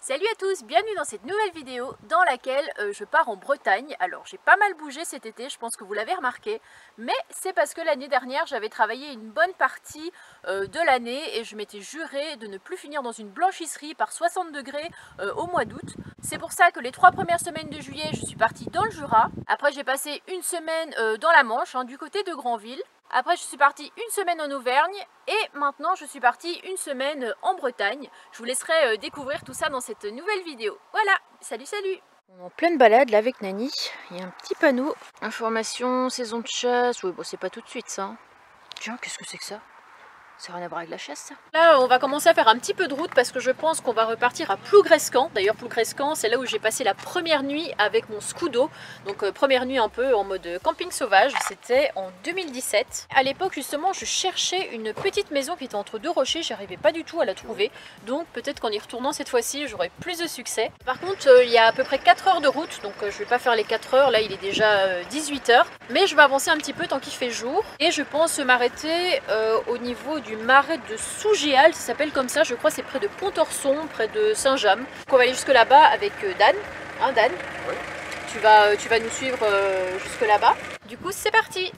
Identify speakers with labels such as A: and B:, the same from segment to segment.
A: Salut à tous, bienvenue dans cette nouvelle vidéo dans laquelle je pars en Bretagne. Alors j'ai pas mal bougé cet été, je pense que vous l'avez remarqué, mais c'est parce que l'année dernière j'avais travaillé une bonne partie de l'année et je m'étais juré de ne plus finir dans une blanchisserie par 60 degrés au mois d'août. C'est pour ça que les 3 premières semaines de juillet je suis partie dans le Jura. Après j'ai passé une semaine dans la Manche, du côté de Granville. Après je suis partie une semaine en Auvergne et maintenant je suis partie une semaine en Bretagne. Je vous laisserai découvrir tout ça dans cette nouvelle vidéo. Voilà, salut salut. On est en pleine balade là avec Nani. Il y a un petit panneau, information, saison de chasse. Oui bon c'est pas tout de suite ça. Tiens, qu'est-ce que c'est que ça? Ça n'a rien à voir avec la chasse ça. Là on va commencer à faire un petit peu de route parce que je pense qu'on va repartir à Plougrescant. D'ailleurs Plougrescant c'est là où j'ai passé la première nuit avec mon Scudo. Donc première nuit un peu en mode camping sauvage, c'était en 2017. À l'époque justement je cherchais une petite maison qui était entre deux rochers, j'arrivais pas du tout à la trouver. Donc peut-être qu'en y retournant cette fois-ci j'aurai plus de succès. Par contre il y a à peu près 4 heures de route, donc je vais pas faire les 4 heures, là il est déjà 18 heures. Mais je vais avancer un petit peu tant qu'il fait jour. Et je pense m'arrêter au niveau du marais de Sougéal, ça s'appelle comme ça, je crois c'est près de Pontorson, près de Saint-James. Donc on va aller jusque là-bas avec Dan. Hein Dan? Oui. Tu vas nous suivre jusque là-bas. Du coup c'est parti!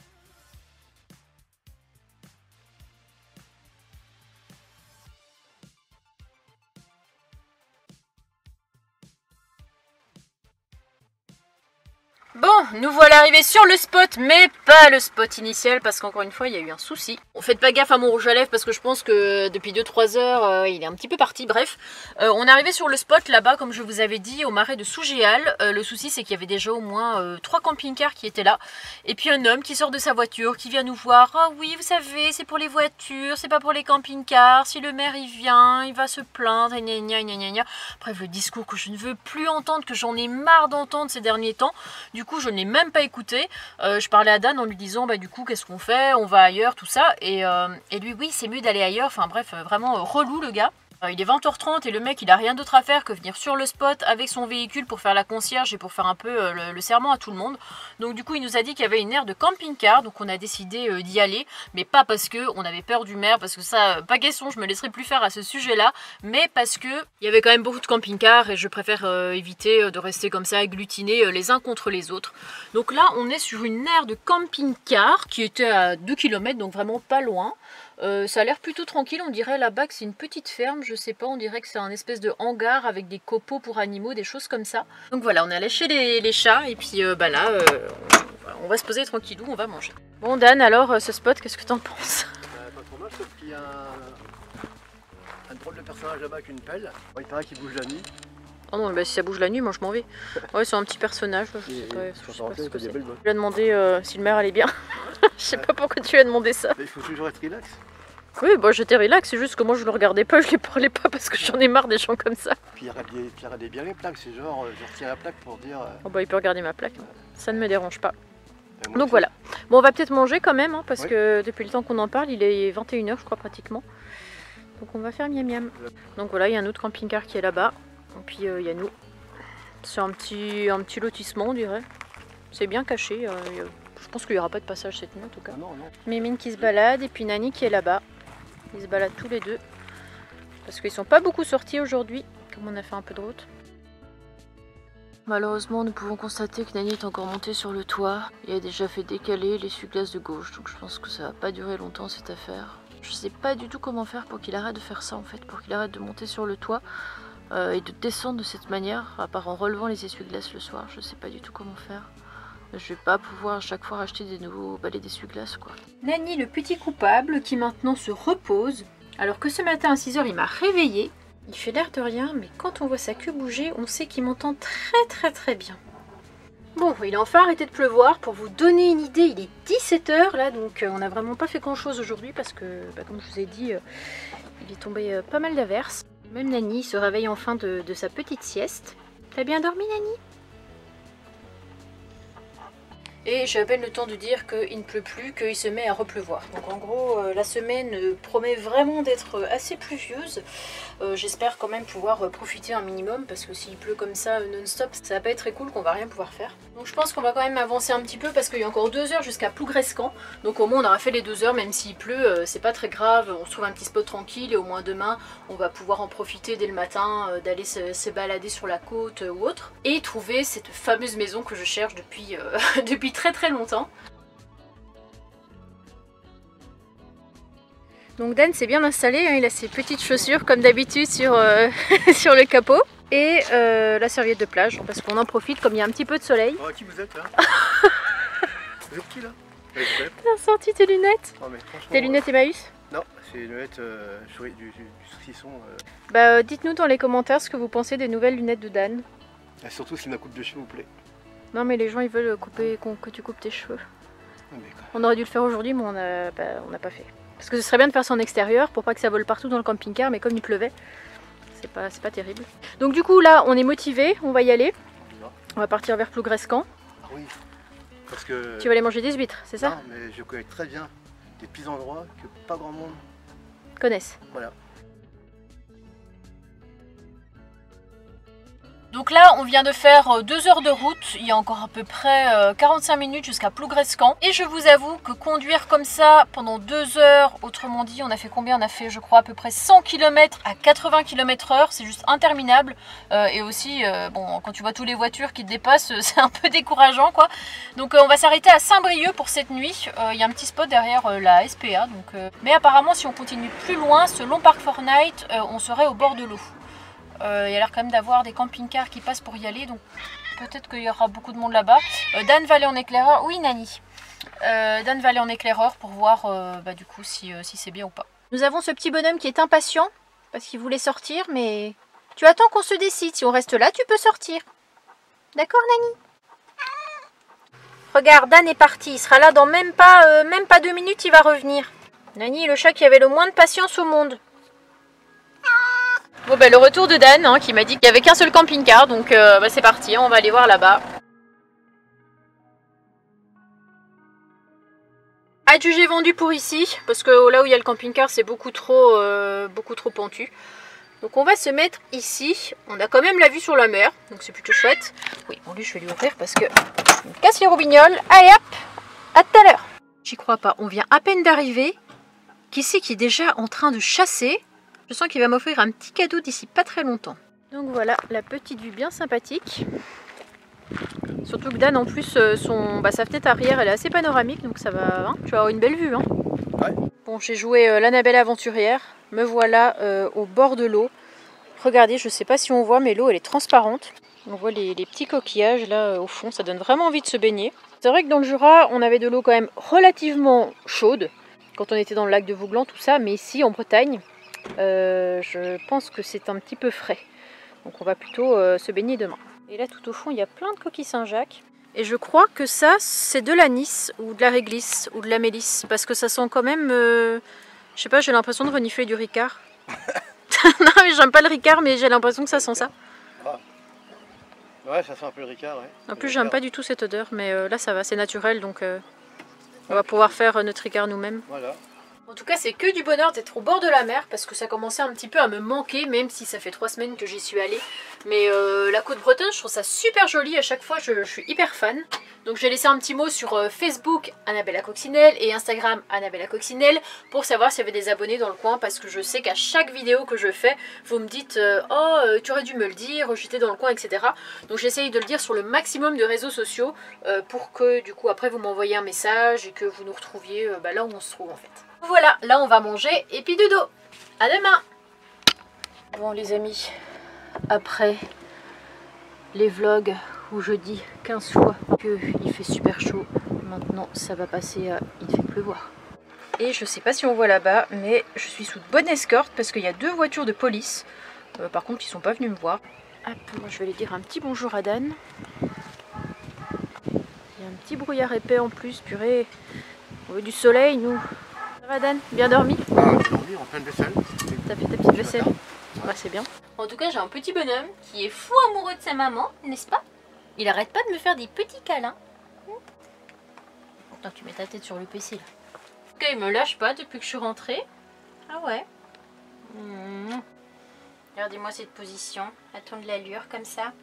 A: Bon, nous voilà arrivés sur le spot, mais pas le spot initial parce qu'encore une fois il y a eu un souci. Bon, faites pas gaffe à mon rouge à lèvres parce que je pense que depuis 2-3 heures il est un petit peu parti. Bref, on est arrivé sur le spot là-bas comme je vous avais dit au marais de Sougéal. Le souci c'est qu'il y avait déjà au moins 3 camping-cars qui étaient là. Et puis un homme qui sort de sa voiture, qui vient nous voir. Ah oui vous savez c'est pour les voitures, c'est pas pour les camping-cars. Si le maire il vient, il va se plaindre. Gna gna gna gna gna. Bref le discours que je ne veux plus entendre, que j'en ai marre d'entendre ces derniers temps. Du coup je ne l'ai même pas écouté. Je parlais à Dan en lui disant bah du coup qu'est-ce qu'on fait, on va ailleurs, tout ça, et lui oui c'est mieux d'aller ailleurs, enfin bref vraiment relou le gars. Il est 20h30 et le mec il a rien d'autre à faire que venir sur le spot avec son véhicule pour faire la concierge et pour faire un peu le serment à tout le monde. Donc du coup il nous a dit qu'il y avait une aire de camping-car, donc on a décidé d'y aller, mais pas parce que on avait peur du maire, parce que ça pas question, je me laisserai plus faire à ce sujet là, mais parce que il y avait quand même beaucoup de camping-cars et je préfère éviter de rester comme ça agglutinés les uns contre les autres. Donc là on est sur une aire de camping-car qui était à 2 km, donc vraiment pas loin. Ça a l'air plutôt tranquille, on dirait là-bas que c'est une petite ferme, je sais pas, on dirait que c'est un espèce de hangar avec des copeaux pour animaux, des choses comme ça. Donc voilà, on a lâché les chats et puis bah là, on va se poser tranquillou, on va manger. Bon Dan, alors ce spot, qu'est-ce que t'en penses?
B: Pas trop mal, sauf qu'il y a un drôle de personnage là-bas avec une pelle. Bon, il paraît qu'il bouge la nuit.
A: Oh non, bah si ça bouge la nuit, moi je m'en vais. Ouais, c'est un petit personnage, je sais pas ce que c'est. Je lui ai demandé si le maire allait bien. Je sais pas pourquoi tu lui as demandé ça.
B: Mais il faut toujours être relax.
A: Oui, bon, j'étais relax, c'est juste que moi je le regardais pas, je lui parlais pas parce que j'en ai marre des gens comme ça.
B: Puis il regardait bien les plaques, c'est genre, je retiens la plaque pour dire...
A: Oh bah il peut regarder ma plaque, ça ne me dérange pas.
B: Donc
A: aussi. Voilà. Bon, on va peut-être manger quand même, parce que depuis le temps qu'on en parle, il est 21 h je crois pratiquement. Donc on va faire miam miam. Donc voilà, il y a un autre camping-car qui est là-bas. Et puis il y a nous. C'est un petit lotissement on dirait. C'est bien caché. Je pense qu'il n'y aura pas de passage cette nuit en tout cas.
B: Non, non.
A: Mémine qui se balade et puis Nani qui est là-bas. Ils se baladent tous les deux. Parce qu'ils sont pas beaucoup sortis aujourd'hui, comme on a fait un peu de route. Malheureusement, nous pouvons constater que Nani est encore montée sur le toit et a déjà fait décaler l'essuie-glace de gauche. Donc je pense que ça va pas durer longtemps cette affaire. Je sais pas du tout comment faire pour qu'il arrête de faire ça en fait, pour qu'il arrête de monter sur le toit. Et de descendre de cette manière, à part en relevant les essuie-glaces le soir, je sais pas du tout comment faire. Je vais pas pouvoir à chaque fois racheter des nouveaux balais d'essuie-glaces quoi. Nani le petit coupable qui maintenant se repose, alors que ce matin à 6 h il m'a réveillée. Il fait l'air de rien, mais quand on voit sa queue bouger, on sait qu'il m'entend très bien. Bon, il a enfin arrêté de pleuvoir. Pour vous donner une idée, il est 17 h là, donc on n'a vraiment pas fait grand chose aujourd'hui parce que, comme je vous ai dit, il est tombé pas mal d'averses. Même Nani se réveille enfin de sa petite sieste. T'as bien dormi Nani? Et j'ai à peine le temps de dire qu'il ne pleut plus, qu'il se met à repleuvoir. Donc en gros, la semaine promet vraiment d'être assez pluvieuse. J'espère quand même pouvoir profiter un minimum, parce que s'il pleut comme ça non-stop, ça va pas être très cool, qu'on va rien pouvoir faire. Donc je pense qu'on va quand même avancer un petit peu, parce qu'il y a encore 2 heures jusqu'à Plougrescant. Donc au moins on aura fait les 2 heures, même s'il pleut, c'est pas très grave. On se trouve un petit spot tranquille, et au moins demain, on va pouvoir en profiter dès le matin, d'aller se balader sur la côte ou autre. Et trouver cette fameuse maison que je cherche depuis, depuis très longtemps. Donc Dan s'est bien installé, hein, il a ses petites chaussures comme d'habitude sur, sur le capot. Et la serviette de plage, parce qu'on en profite comme il y a un petit peu de soleil.
B: Oh, qui vous êtes là? Vous êtes qui là?
A: T'as sorti tes lunettes?
B: Oh,
A: tes lunettes Emmaüs?
B: Non, c'est les lunettes du saucisson.
A: Bah dites-nous dans les commentaires ce que vous pensez des nouvelles lunettes de Dan.
B: Et surtout si ma coupe de cheveux vous plaît.
A: Non mais les gens ils veulent couper, que tu coupes tes cheveux.
B: Oh,
A: on aurait dû le faire aujourd'hui mais on n'a pas fait. Parce que ce serait bien de faire ça en extérieur pour pas que ça vole partout dans le camping-car, mais comme il pleuvait, c'est pas terrible. Donc du coup là on est motivé, on va y aller.
B: Non.
A: On va partir vers Plougrescant.
B: Ah oui, parce que...
A: Tu vas aller manger des huîtres, c'est ça?
B: Non, mais je connais très bien des petits endroits que pas grand monde
A: connaissent.
B: Voilà.
A: Donc là, on vient de faire 2 heures de route, il y a encore à peu près 45 minutes jusqu'à Plougrescant. Et je vous avoue que conduire comme ça pendant 2 heures, autrement dit, on a fait combien? On a fait, je crois, à peu près 100 km à 80 km/h, c'est juste interminable. Et aussi, bon, quand tu vois toutes les voitures qui te dépassent, c'est un peu décourageant, quoi. Donc on va s'arrêter à Saint-Brieuc pour cette nuit. Il y a un petit spot derrière la SPA. Donc, mais apparemment, si on continue plus loin, selon Park Fortnite, on serait au bord de l'eau. Il y a l'air quand même d'avoir des camping-cars qui passent pour y aller, donc peut-être qu'il y aura beaucoup de monde là-bas. Dan va aller en éclaireur. Oui, Nani. Dan va aller en éclaireur pour voir du coup si c'est bien ou pas. Nous avons ce petit bonhomme qui est impatient parce qu'il voulait sortir, mais tu attends qu'on se décide. Si on reste là, tu peux sortir. D'accord, Nani? Regarde, Dan est parti. Il sera là dans même pas 2 minutes, il va revenir. Nani est le chat qui avait le moins de patience au monde. Bon bah le retour de Dan hein, qui m'a dit qu'il n'y avait qu'un seul camping-car, donc c'est parti, on va aller voir là-bas. Adjugé vendu pour ici, parce que là où il y a le camping-car c'est beaucoup trop pentu. Donc on va se mettre ici, on a quand même la vue sur la mer, donc c'est plutôt chouette. Oui, bon lui je vais lui ouvrir parce que je me casse les roubignoles. Allez hop, à tout à l'heure. J'y crois pas, on vient à peine d'arriver. Qui c'est qui est déjà en train de chasser? Je sens qu'il va m'offrir un petit cadeau d'ici pas très longtemps. Donc voilà, la petite vue bien sympathique. Surtout que Dan en plus, sa fenêtre arrière elle est assez panoramique, donc ça va, hein, tu vas avoir une belle vue. Hein.
B: Ouais.
A: Bon, j'ai joué l'Annabelle aventurière, me voilà au bord de l'eau. Regardez, je sais pas si on voit, mais l'eau elle est transparente. On voit les petits coquillages là au fond, ça donne vraiment envie de se baigner. C'est vrai que dans le Jura, on avait de l'eau quand même relativement chaude, quand on était dans le lac de Vouglan, tout ça, mais ici en Bretagne, je pense que c'est un petit peu frais. Donc on va plutôt se baigner demain. Et là tout au fond il y a plein de coquilles Saint-Jacques. Et je crois que ça c'est de l'anis ou de la réglisse ou de la mélisse. Parce que ça sent quand même... je sais pas, j'ai l'impression de renifler du Ricard. Non mais j'aime pas le Ricard mais j'ai l'impression que ça sent ça.
B: Ah. Ouais, ça sent un peu le Ricard, ouais.
A: En plus j'aime pas du tout cette odeur, mais là ça va, c'est naturel donc on va pouvoir faire notre Ricard nous-mêmes.
B: Voilà.
A: En tout cas, c'est que du bonheur d'être au bord de la mer parce que ça commençait un petit peu à me manquer, même si ça fait 3 semaines que j'y suis allée. Mais la côte bretonne, je trouve ça super joli. À chaque fois, je suis hyper fan. Donc, j'ai laissé un petit mot sur Facebook, Annabella Coccinelle, et Instagram, Annabella Coccinelle, pour savoir s'il y avait des abonnés dans le coin parce que je sais qu'à chaque vidéo que je fais, vous me dites oh, tu aurais dû me le dire, j'étais dans le coin, etc. Donc, j'essaye de le dire sur le maximum de réseaux sociaux pour que, du coup, après, vous m'envoyiez un message et que vous nous retrouviez là où on se trouve en fait. Voilà, là on va manger et puis dodo. À demain. Bon les amis, après les vlogs où je dis 15 fois qu'il fait super chaud, maintenant ça va passer à il fait pleuvoir. Et je sais pas si on voit là-bas, mais je suis sous de bonne escorte parce qu'il y a 2 voitures de police. Par contre ils sont pas venus me voir. Hop, moi je vais aller dire un petit bonjour à Dan. Il y a un petit brouillard épais en plus, purée. On veut du soleil nous. Ça va Dan? Bien dormi?
B: Ah, j'ai dormi en pleine vaisselle.
A: T'as fait ta petite vaisselle? Ouais, c'est bien. En tout cas, j'ai un petit bonhomme qui est fou amoureux de sa maman, n'est-ce pas? Il arrête pas de me faire des petits câlins. Pourtant tu mets ta tête sur le PC là. En tout cas il me lâche pas depuis que je suis rentrée. Ah ouais. Regardez-moi cette position. Attends de l'allure comme ça.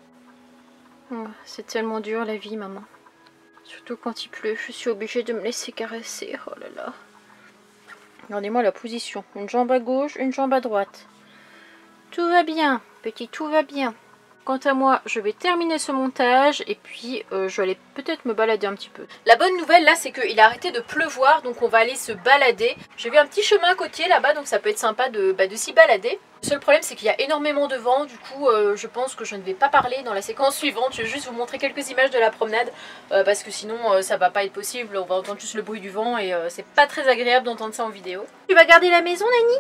A: Oh, c'est tellement dur la vie maman. Surtout quand il pleut, je suis obligée de me laisser caresser. Oh là là. Regardez-moi la position. Une jambe à gauche, une jambe à droite. Tout va bien, petit, tout va bien. Quant à moi, je vais terminer ce montage et puis je vais aller peut-être me balader un petit peu. La bonne nouvelle là, c'est qu'il a arrêté de pleuvoir, donc on va aller se balader. J'ai vu un petit chemin côtier là-bas, donc ça peut être sympa de s'y balader. Le seul problème, c'est qu'il y a énormément de vent, du coup je pense que je ne vais pas parler dans la séquence suivante. Je vais juste vous montrer quelques images de la promenade, parce que sinon ça va pas être possible. On va entendre juste le bruit du vent et c'est pas très agréable d'entendre ça en vidéo. Tu vas garder la maison, Nani?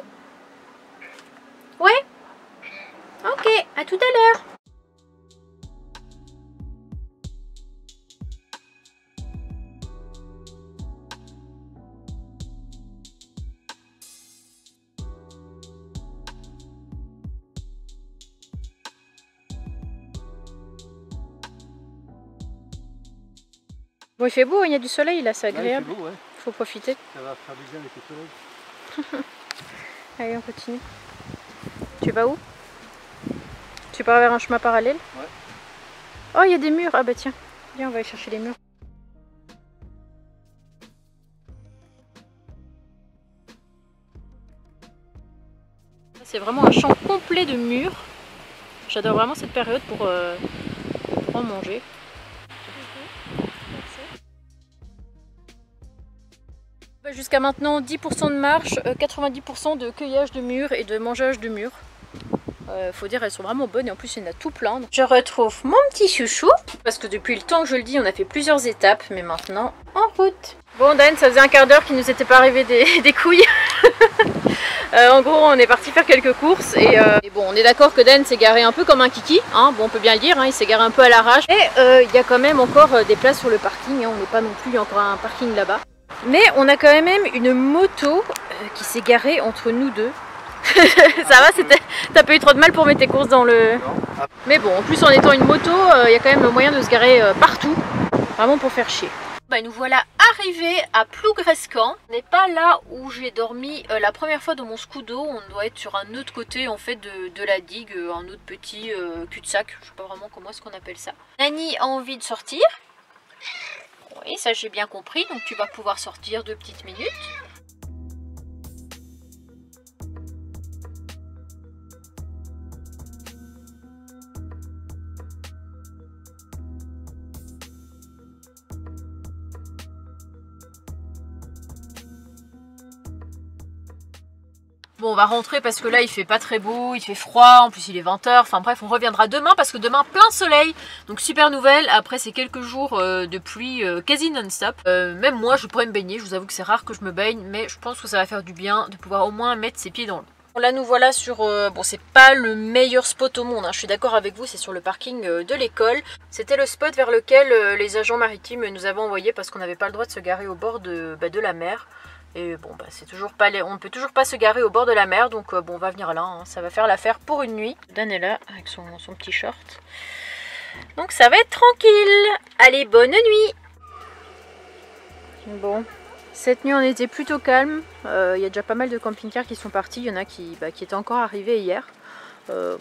A: Ouais? Ok, à tout à l'heure. Bon, il fait beau, il y a du soleil là, c'est agréable.
B: Ouais, il fait beau, ouais.
A: Faut profiter.
B: Ça va faire du bien avec le soleil.
A: Allez, on continue. Tu vas où? Tu pars vers un chemin parallèle?
B: Ouais.
A: Oh, il y a des murs. Ah bah tiens, viens, on va aller chercher les murs. C'est vraiment un champ complet de murs. J'adore vraiment cette période pour en manger. Jusqu'à maintenant, 10% de marche, 90% de cueillage de mûres et de mangeage de mûres. Faut dire, elles sont vraiment bonnes et en plus il y en a tout plein. Je retrouve mon petit chouchou parce que depuis le temps que je le dis, on a fait plusieurs étapes, mais maintenant en route. Bon Dan, ça faisait un quart d'heure qu'il nous était pas arrivé des couilles. En gros, on est parti faire quelques courses et bon, on est d'accord que Dan s'est garé un peu comme un kiki, hein, bon on peut bien le dire, hein, il s'est garé un peu à l'arrache. Et il y a quand même encore des places sur le parking, hein, on n'est pas non plus, il y a encore un parking là-bas. Mais on a quand même une moto qui s'est garée entre nous deux. Ça va, t'as pas eu trop de mal pour mettre tes courses dans le... Non. Mais bon, en plus en étant une moto, il y a quand même le moyen de se garer partout, vraiment pour faire chier. Bah, nous voilà arrivés à Plougrescan. On n'est pas là où j'ai dormi la première fois dans mon scudo, on doit être sur un autre côté en fait de la digue, un autre petit cul-de-sac, je sais pas vraiment comment est-ce qu'on appelle ça. Nani a envie de sortir. Oui, ça j'ai bien compris, donc tu vas pouvoir sortir 2 petites minutes. Bon, on va rentrer parce que là il fait pas très beau, il fait froid, en plus il est 20 h, enfin bref on reviendra demain parce que demain plein soleil, donc super nouvelle, après ces quelques jours de pluie quasi non-stop. Même moi je pourrais me baigner, je vous avoue que c'est rare que je me baigne, mais je pense que ça va faire du bien de pouvoir au moins mettre ses pieds dans l'eau. Là nous voilà sur, bon c'est pas le meilleur spot au monde, hein, je suis d'accord avec vous, c'est sur le parking de l'école. C'était le spot vers lequel les agents maritimes nous avaient envoyé parce qu'on n'avait pas le droit de se garer au bord de la mer. Et bon, bah, c'est toujours pas on ne peut toujours pas se garer au bord de la mer, donc bon, on va venir là, hein, ça va faire l'affaire pour une nuit. Dan est là avec son petit short. Donc ça va être tranquille. Allez, bonne nuit. Bon, cette nuit on était plutôt calme. Il y a déjà pas mal de camping-cars qui sont partis. Il y en a qui étaient encore arrivés hier.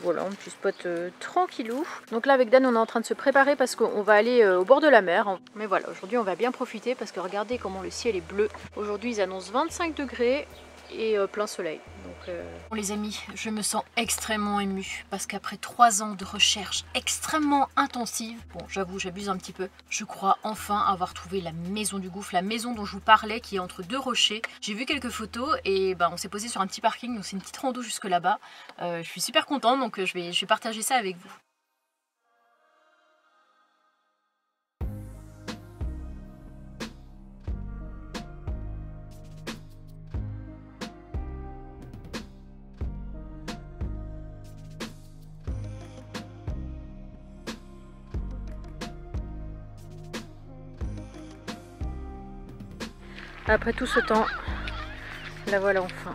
A: Voilà, un petit spot tranquillou. Donc là avec Dan on est en train de se préparer parce qu'on va aller au bord de la mer. Mais voilà, aujourd'hui on va bien profiter parce que regardez comment le ciel est bleu. Aujourd'hui ils annoncent 25 degrés et plein soleil. Donc, Bon les amis, je me sens extrêmement émue parce qu'après 3 ans de recherche extrêmement intensive, bon j'avoue j'abuse un petit peu, je crois enfin avoir trouvé la maison du gouffre, la maison dont je vous parlais qui est entre 2 rochers. J'ai vu quelques photos et on s'est posé sur un petit parking, donc c'est une petite rando jusque là-bas. Je suis super contente, donc je vais partager ça avec vous. Après tout ce temps, la voilà enfin.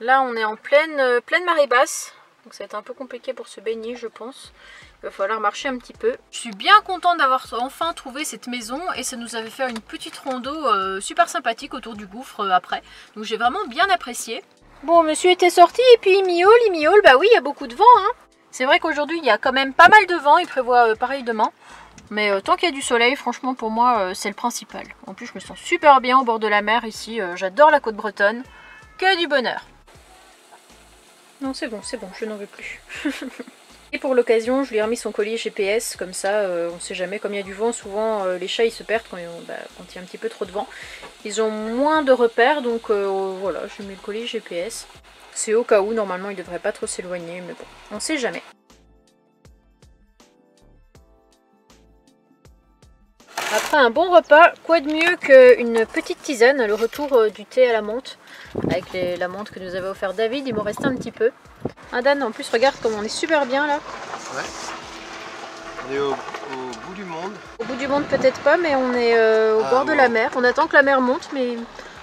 A: Là on est en pleine marée basse, donc ça va être un peu compliqué pour se baigner je pense. Il va falloir marcher un petit peu. Je suis bien contente d'avoir enfin trouvé cette maison et ça nous avait fait une petite rando super sympathique autour du gouffre après. Donc j'ai vraiment bien apprécié. Bon, monsieur était sorti et puis il miaule, bah oui, il y a beaucoup de vent. Hein. C'est vrai qu'aujourd'hui il y a quand même pas mal de vent, il prévoit pareil demain. Mais tant qu'il y a du soleil, franchement pour moi c'est le principal. En plus je me sens super bien au bord de la mer ici, j'adore la côte bretonne. Que du bonheur. Non c'est bon, je n'en veux plus. Et pour l'occasion, je lui ai remis son collier GPS, comme ça, on sait jamais, comme il y a du vent, souvent les chats ils se perdent quand il y a un petit peu trop de vent. Ils ont moins de repères, donc voilà, je lui ai mis le collier GPS. C'est au cas où, normalement il devrait pas trop s'éloigner, mais bon, on sait jamais. Après un bon repas, quoi de mieux qu'une petite tisane, le retour du thé à la menthe, avec la menthe que nous avait offert David, il m'en restait un petit peu. Ah Dan, en plus regarde comme on est super bien là.
B: Ouais. On est au bout du monde.
A: Au bout du monde peut-être pas, mais on est au bord de la mer. On attend que la mer monte, mais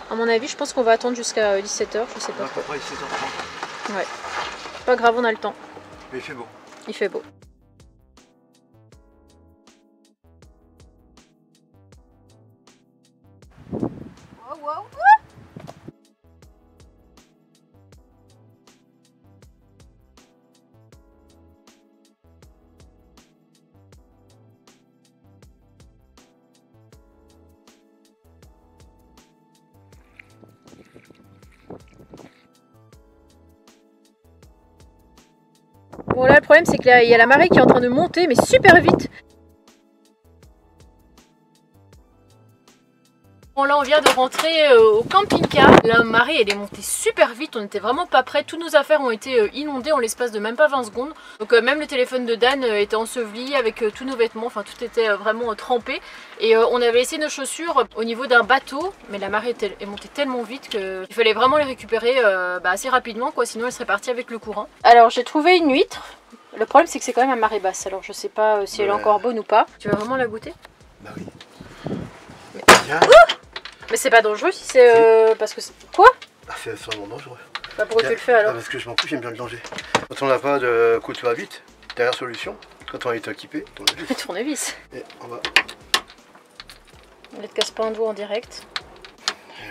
A: à mon avis je pense qu'on va attendre jusqu'à 17 h, je sais pas.
B: À peu près 17 h30.
A: Ouais. Pas grave, on a le temps.
B: Mais il fait beau.
A: Il fait beau. Bon là le problème c'est qu'il y a la marée qui est en train de monter mais super vite. Bon là on vient de rentrer au camping-car. La marée elle est montée super vite, on n'était vraiment pas prêts. Toutes nos affaires ont été inondées en l'espace de même pas 20 secondes. Donc même le téléphone de Dan était enseveli avec tous nos vêtements, enfin tout était vraiment trempé. Et on avait laissé nos chaussures au niveau d'un bateau, mais la marée est montée tellement vite qu'il fallait vraiment les récupérer assez rapidement quoi, sinon elle serait partie avec le courant. Alors j'ai trouvé une huître. Le problème c'est que c'est quand même à marée basse, alors je sais pas si elle est encore bonne ou pas. Tu vas vraiment la goûter?
B: Bah oui.
A: Mais, mais c'est pas dangereux si c'est parce que c'est... Quoi?
B: Ah, c'est vraiment dangereux.
A: Bah pourquoi tu le fais alors?
B: Parce que je m'en fous, j'aime bien le danger. Quand on n'a pas de couteau à vite, dernière solution, quand on est équipé, tournevis.
A: Tournevis.
B: Et on va...
A: On ne te casse pas un doigt en direct.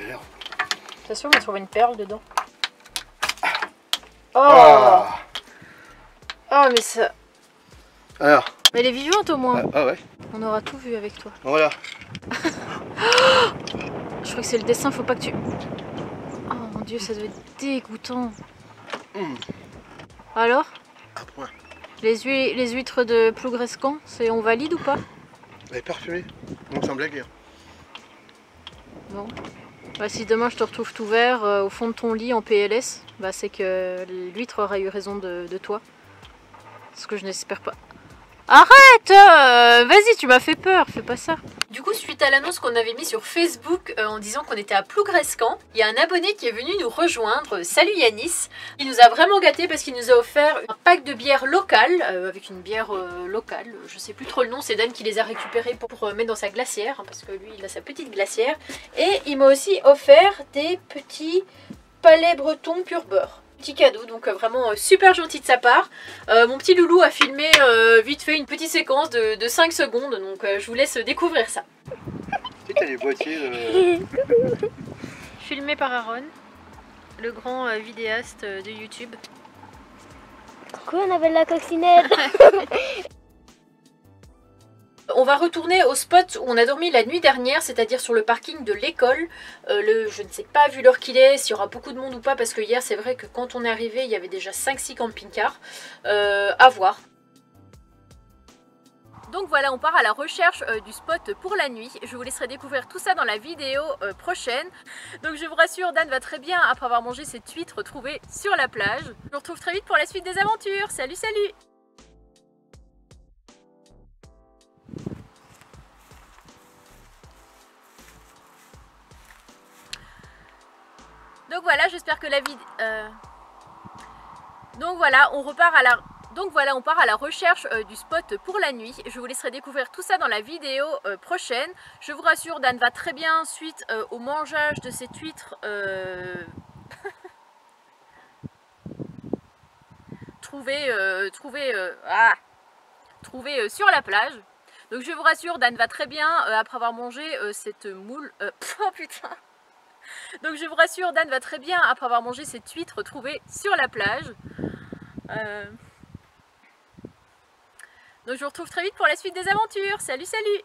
B: L'air.
A: T'es sûr on va trouver une perle dedans? Oh
B: ah.
A: Oh mais ça...
B: Alors.
A: Mais elle est vivante au moins.
B: Ah ouais.
A: On aura tout vu avec toi.
B: Voilà.
A: Je crois que c'est le dessin, faut pas que tu... Oh mon dieu, ça doit être dégoûtant. Alors?
B: Un point.
A: Les huîtres de Plougrescan, on valide ou pas?
B: Elle est parfumée. On semblait guère.
A: Bon. Bah, si demain je te retrouve tout vert au fond de ton lit en PLS, bah, c'est que l'huître aura eu raison de toi. Ce que je n'espère pas. Arrête vas-y, tu m'as fait peur, fais pas ça. Du coup, suite à l'annonce qu'on avait mis sur Facebook en disant qu'on était à Plougrescan, il y a un abonné qui est venu nous rejoindre, salut Yanis. Il nous a vraiment gâté parce qu'il nous a offert un pack de bière locale, avec une bière locale, je sais plus trop le nom, c'est Dan qui les a récupérés pour mettre dans sa glacière, hein, parce que lui il a sa petite glacière. Et il m'a aussi offert des petits palais bretons pur beurre. Petit cadeau, donc vraiment super gentil de sa part. Mon petit loulou a filmé vite fait une petite séquence de 5 secondes, donc je vous laisse découvrir ça.
B: Tu sais, t'as les boîtiers de...
A: Filmé par Aaron, le grand vidéaste de YouTube.
C: Pourquoi on appelle la coccinelle?
A: On va retourner au spot où on a dormi la nuit dernière, c'est-à-dire sur le parking de l'école. Je ne sais pas, vu l'heure qu'il est, s'il y aura beaucoup de monde ou pas, parce que hier, c'est vrai que quand on est arrivé, il y avait déjà 5-6 camping-cars. À voir. Donc voilà, on part à la recherche du spot pour la nuit. Je vous laisserai découvrir tout ça dans la vidéo prochaine. Donc je vous rassure, Dan va très bien après avoir mangé cette huître retrouvée sur la plage. Je vous retrouve très vite pour la suite des aventures. Salut, salut! Donc voilà, j'espère que la vidéo... Donc voilà, on repart à la... Donc voilà, on part à la recherche du spot pour la nuit. Je vous laisserai découvrir tout ça dans la vidéo prochaine. Je vous rassure, Dan va très bien suite au mangeage de cette huître. trouvées sur la plage. Donc je vous rassure, Dan va très bien après avoir mangé cette moule... oh putain. Donc je vous rassure, Dan va très bien après avoir mangé cette huître trouvée sur la plage. Donc je vous retrouve très vite pour la suite des aventures. Salut, salut!